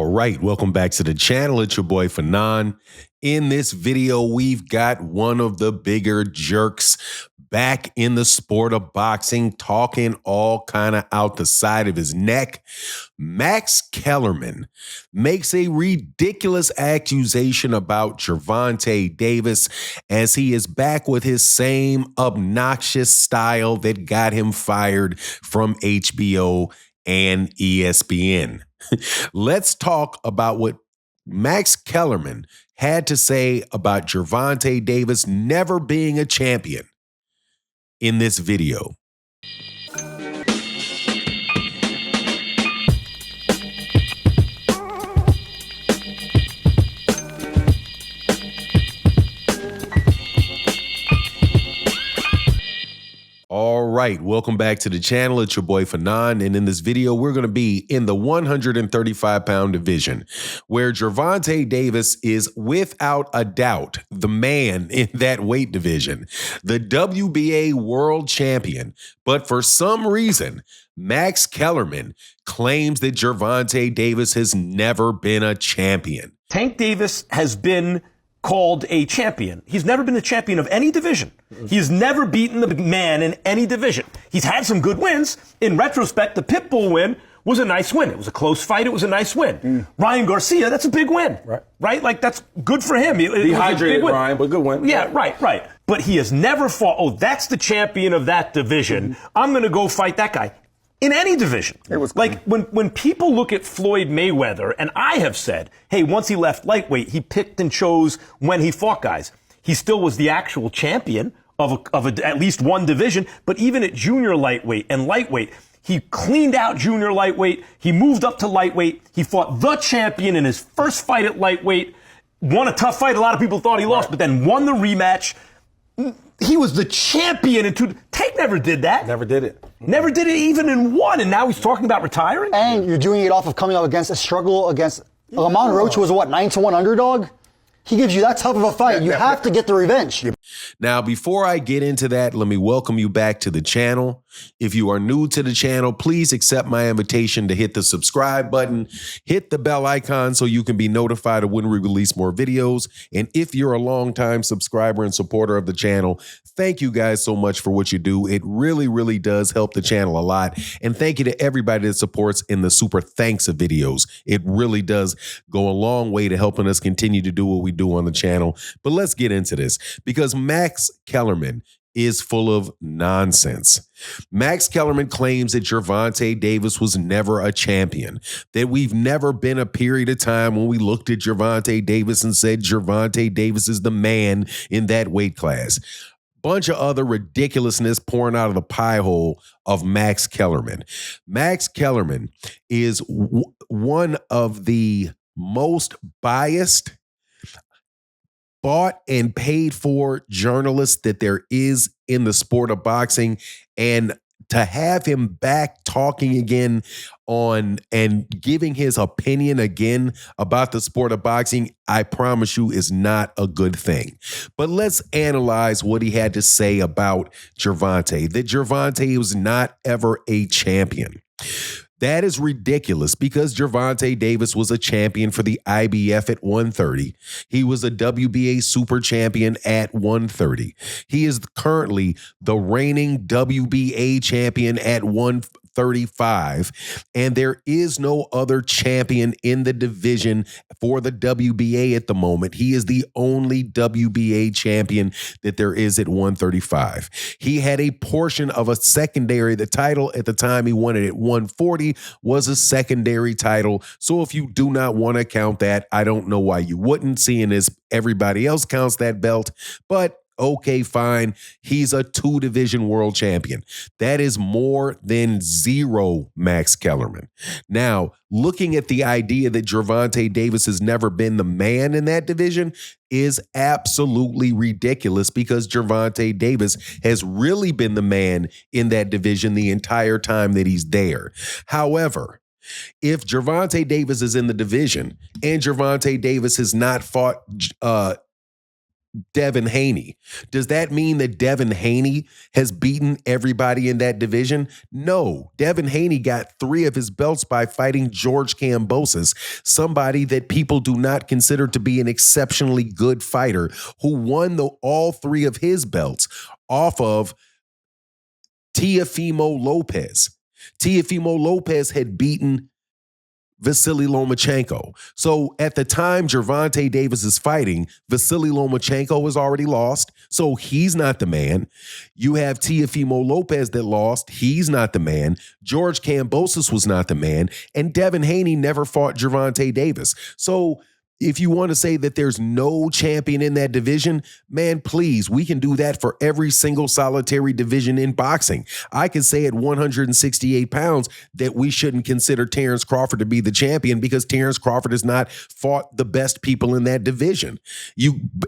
All right, welcome back to the channel. It's your boy Fanon. In this video, we've got one of the bigger jerks back in the sport of boxing, talking all kind of out the side of his neck. Max Kellerman makes a ridiculous accusation about Gervonta Davis as he is back with his same obnoxious style that got him fired from HBO and ESPN. Let's talk about what Max Kellerman had to say about Gervonta Davis never being a champion in this video. All right, welcome back to the channel. It's your boy Fanon, and in this video, we're going to be in the 135-pound division, where Gervonta Davis is without a doubt the man in that weight division, the WBA world champion. But for some reason, Max Kellerman claims that Gervonta Davis has never been a champion. Tank Davis has been called a champion. He's never been the champion of any division. He's never beaten the man in any division. He's had some good wins. In retrospect, the Pitbull win was a nice win. It was a close fight. It was a nice win. Ryan Garcia, that's a big win. Right? Like, that's good for him. Dehydrated Ryan, but good win. Yeah, right. But he has never fought, oh, that's the champion of that division. I'm going to go fight that guy. In any division. It was like when people look at Floyd Mayweather, and I have said, hey, once he left lightweight, he picked and chose when he fought guys. He still was the actual champion of at least one division, but even at junior lightweight and lightweight, he cleaned out junior lightweight. He moved up to lightweight. He fought the champion in his first fight at lightweight, won a tough fight. A lot of people thought he lost, but then won the rematch. He was the champion in two. Tank never did that. Never did it. Never did it even in one, and now he's talking about retiring? And you're doing it off of coming up against a struggle against Lamont Roach, who was a, what, 9-1 underdog? He gives you that tough of a fight. You have to get the revenge. Now, before I get into that, let me welcome you back to the channel. If you are new to the channel, please accept my invitation to hit the subscribe button, hit the bell icon so you can be notified of when we release more videos. And if you're a longtime subscriber and supporter of the channel, thank you guys so much for what you do. It really, really does help the channel a lot. And thank you to everybody that supports in the super thanks of videos. It really does go a long way to helping us continue to do what we do on the channel. But let's get into this, because Max Kellerman is full of nonsense. Max Kellerman claims that Gervonta Davis was never a champion, that we've never been a period of time when we looked at Gervonta Davis and said Gervonta Davis is the man in that weight class. Bunch of other ridiculousness pouring out of the pie hole of Max Kellerman. Max Kellerman is one of the most biased, bought and paid for journalists that there is in the sport of boxing, and to have him back talking again on and giving his opinion again about the sport of boxing, I promise you is not a good thing. But let's analyze what he had to say about Gervonta, that Gervonta was not ever a champion. That is ridiculous, because Gervonta Davis was a champion for the IBF at 130. He was a WBA super champion at 130. He is currently the reigning WBA champion at 135. And there is no other champion in the division for the WBA at the moment. He is the only WBA champion that there is at 135. He had a portion of a secondary. The title at the time he won it at 140 was a secondary title. So if you do not want to count that, I don't know why you wouldn't, seeing as everybody else counts that belt. But okay, fine. He's a 2-division world champion. That is more than zero, Max Kellerman. Now, looking at the idea that Gervonta Davis has never been the man in that division is absolutely ridiculous, because Gervonta Davis has really been the man in that division the entire time that he's there. However, if Gervonta Davis is in the division and Gervonta Davis has not fought Devin Haney. Does that mean that Devin Haney has beaten everybody in that division? No. Devin Haney got 3 of his belts by fighting George Kambosos, somebody that people do not consider to be an exceptionally good fighter, who won all 3 of his belts off of Teofimo Lopez. Teofimo Lopez had beaten Vasily Lomachenko. So at the time Gervonta Davis is fighting, Vasily Lomachenko has already lost, so he's not the man. You have Teofimo Lopez that lost, he's not the man. George Kambosos was not the man, and Devin Haney never fought Gervonta Davis. So if you want to say that there's no champion in that division, man, please, we can do that for every single solitary division in boxing. I can say at 168 pounds that we shouldn't consider Terrence Crawford to be the champion because Terrence Crawford has not fought the best people in that division.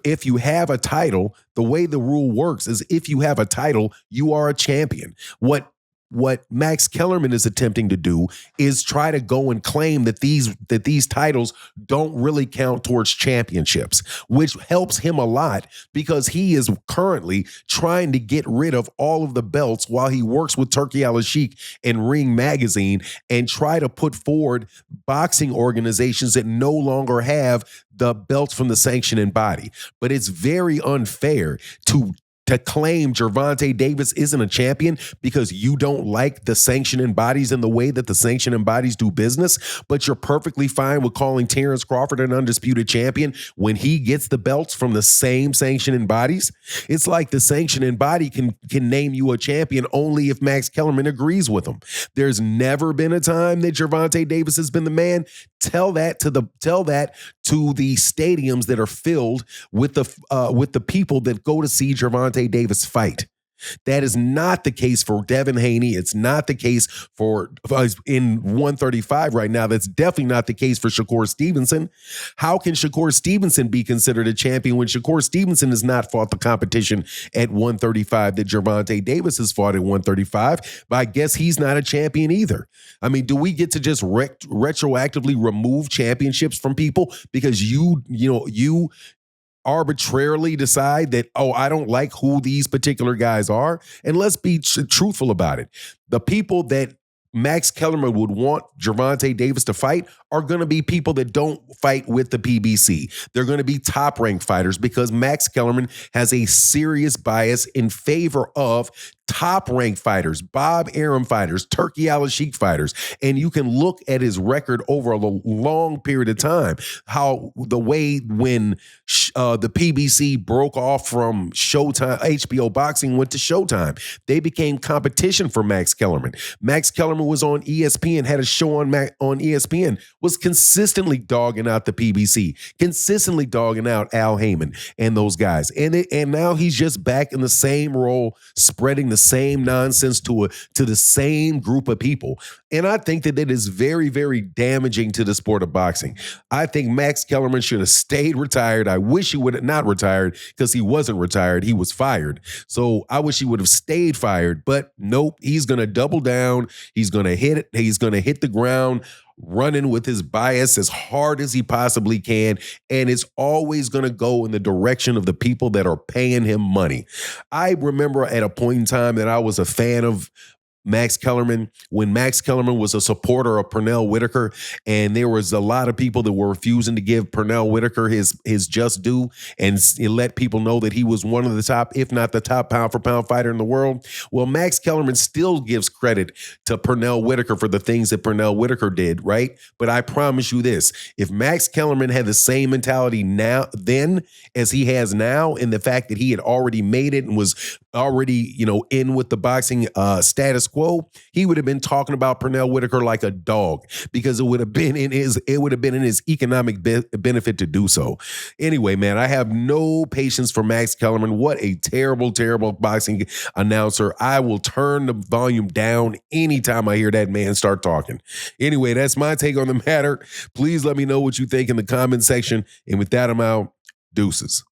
If you have a title, the way the rule works is if you have a title, you are a champion. What Max Kellerman is attempting to do is try to go and claim that these titles don't really count towards championships, which helps him a lot because he is currently trying to get rid of all of the belts while he works with Turki Al-Sheikh and Ring Magazine and try to put forward boxing organizations that no longer have the belts from the sanctioning body. But it's very unfair to claim Gervonta Davis isn't a champion because you don't like the sanctioning bodies and the way that the sanctioning bodies do business, but you're perfectly fine with calling Terrence Crawford an undisputed champion when he gets the belts from the same sanctioning bodies. It's like the sanctioning body can name you a champion only if Max Kellerman agrees with them. There's never been a time that Gervonta Davis has been the man. Tell that to the stadiums that are filled with the people that go to see Gervonta Davis fight. That is not the case for Devin Haney. It's not the case for in 135 right now. That's definitely not the case for Shakur Stevenson. How can Shakur Stevenson be considered a champion when Shakur Stevenson has not fought the competition at 135 that Gervonta Davis has fought at 135? But I guess he's not a champion either. I mean, do we get to just retroactively remove championships from people because you arbitrarily decide that, oh, I don't like who these particular guys are? And let's be truthful about it. The people that Max Kellerman would want Gervonta Davis to fight are going to be people that don't fight with the PBC. They're going to be top-ranked fighters because Max Kellerman has a serious bias in favor of top-ranked fighters, Bob Arum fighters, Turki Al-Sheikh fighters. And you can look at his record over a long period of time, how the way when the PBC broke off from Showtime, HBO Boxing went to Showtime, they became competition for Max Kellerman. Max Kellerman was on ESPN, had a show on ESPN, was consistently dogging out the PBC, consistently dogging out Al Heyman and those guys. And now he's just back in the same role, spreading the same nonsense to the same group of people. And I think that it is very, very damaging to the sport of boxing. I think Max Kellerman should have stayed retired. I wish he would have not retired because he wasn't retired. He was fired. So I wish he would have stayed fired, but nope, he's going to double down. He's going to hit it. He's going to hit the ground running with his bias as hard as he possibly can, and it's always going to go in the direction of the people that are paying him money. I remember at a point in time that I was a fan of Max Kellerman when Max Kellerman was a supporter of Pernell Whitaker, and there was a lot of people that were refusing to give Pernell Whitaker his just due and let people know that he was one of the top, if not the top pound-for-pound fighter in the world. Well, Max Kellerman still gives credit to Pernell Whitaker for the things that Pernell Whitaker did, right? But I promise you this, if Max Kellerman had the same mentality then as he has now, in the fact that he had already made it and was already, in with the boxing status quo, he would have been talking about Pernell Whitaker like a dog because it would have been in his economic benefit to do so. Anyway, man, I have no patience for Max Kellerman. What a terrible, terrible boxing announcer. I will turn the volume down anytime I hear that man start talking. Anyway, that's my take on the matter. Please let me know what you think in the comment section. And with that, I'm out. Deuces.